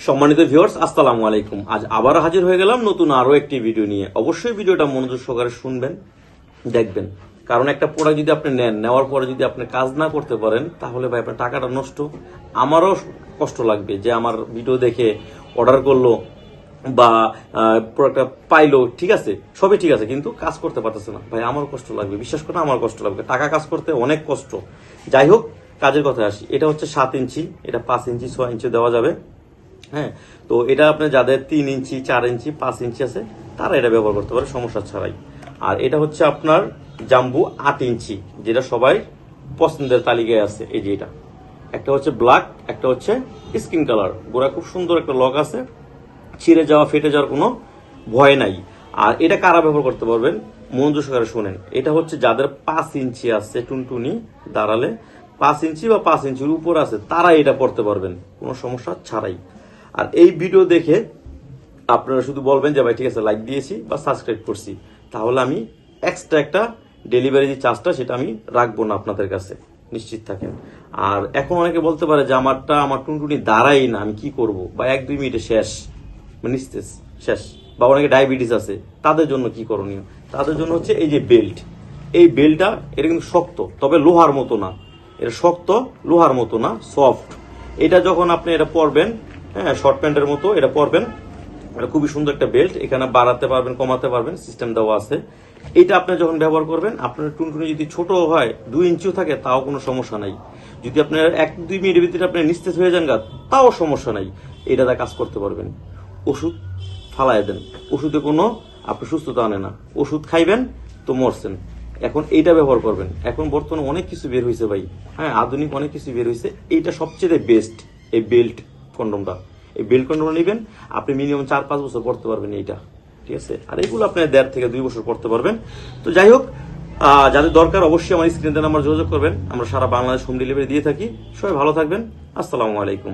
সম্মানিত ভিউয়ার্স, আসসালামু আলাইকুম। আজ আবার হাজির হয়ে গেলাম নতুন আরো একটি ভিডিও নিয়ে। অবশ্যই ভিডিওটা মনোযোগ সহকারে শুনবেন, দেখবেন। কারণ একটা প্রোডাক্ট যদি আপনি নেওয়ার পরে যদি আপনি কাজ না করতে পারেন, তাহলে ভাই আপনার টাকাটা নষ্ট। আমারও কষ্ট লাগবে যে আমার ভিডিও দেখে অর্ডার করলো বা প্রোডাক্টটা পাইলো, ঠিক আছে, সবই ঠিক আছে, কিন্তু কাজ করতে পারতেছে না। ভাই আমারও কষ্ট লাগবে, বিশ্বাস করে আমার কষ্ট লাগবে। টাকা কাজ করতে অনেক কষ্ট। যাই হোক, কাজের কথায় আসি। এটা হচ্ছে 7 ইঞ্চি, এটা 5 ইঞ্চি 6 ইঞ্চি দেওয়া যাবে। হ্যাঁ, তো এটা আপনি যাদের 3 ইঞ্চি 4 ইঞ্চি 5 ইঞ্চি আছে তারা এটা ব্যবহার করতে পারে সমস্যা ছাড়াই। আর এটা হচ্ছে আপনার জাম্বু 8 ইঞ্চি, যেটা সবাই পছন্দের তালিকায় আছে। এই যে এটা একটা হচ্ছে ব্ল্যাক, একটা হচ্ছে স্কিন কালার। গোড়া খুব সুন্দর একটা লক আছে, ছিঁড়ে যাওয়া ফেটে যাওয়ার কোনো ভয় নাই। আর এটা কারা ব্যবহার করতে পারবেন মনোযোগ সহকারে শোনেন। এটা হচ্ছে যাদের 5 ইঞ্চি আছে, টুনটুনি দাঁড়ালে 5 ইঞ্চি বা 5 ইঞ্চির উপর আছে, তারা এটা পড়তে পারবেন কোনো সমস্যা ছাড়াই। আর এই ভিডিও দেখে আপনারা শুধু বলবেন যে ভাই ঠিক আছে, লাইক দিয়েছি বা সাবস্ক্রাইব করছি, তাহলে আমি এক্সট্রা একটা ডেলিভারি যে চার্জটা সেটা আমি রাখবো না আপনাদের কাছে, নিশ্চিত থাকেন। আর এখন অনেকে বলতে পারে যে আমার টুনটুনি দাঁড়াই না, আমি কি করব, বা 1-2 মিনিটে শেষ, মানে নিস্তেজ শেষ। বা অনেকে ডায়াবেটিস আছে, তাদের জন্য কি করণীয়? তাদের জন্য হচ্ছে এই যে বেল্ট। এই বেল্টটা এটা কিন্তু শক্ত, তবে লোহার মতো না। এটা শক্ত, লোহার মতো না, সফট। এটা যখন আপনি এটা পরবেন, হ্যাঁ, শর্ট প্যান্টের মতো এটা পরবেন। এটা খুবই সুন্দর একটা বেল্ট, এখানে বাড়াতে পারবেন কমাতে পারবেন, সিস্টেম দেওয়া আছে। এটা আপনি যখন ব্যবহার করবেন, আপনার টুনটুনি যদি ছোট হয় 2 ইঞ্চিও থাকে, তাও কোনো সমস্যা নাই। যদি আপনার 1-2 মিনিটের ভিতরে আপনি নিস্তেজ হয়ে যান গা, তাও সমস্যা নাই, এটাতে কাজ করতে পারবেন। ওষুধ ফালাই দেন, ওষুধে কোনো আপনি সুস্থতা আনে না। ওষুধ খাইবেন তো মরছেন। এখন এইটা ব্যবহার করবেন। এখন বর্তমানে অনেক কিছু বের হয়েছে ভাই, হ্যাঁ, আধুনিক অনেক কিছু বের হয়েছে। এইটা সবচেয়ে বেস্ট, এই বেল্ট কন্ডমটা। এই বেল্ট কন্ডমটা নেবেন, আপনি মিনিমাম 4-5 বছর পড়তে পারবেন এইটা, ঠিক আছে। আর এগুলো আপনি 1.5 থেকে 2 বছর পড়তে পারবেন। তো যাই হোক, যাদের দরকার অবশ্যই আমার স্ক্রিনে নাম্বার যোগাযোগ করবেন। আমরা সারা বাংলাদেশ হোম ডেলিভারি দিয়ে থাকি। সবাই ভালো থাকবেন। আসসালামু আলাইকুম।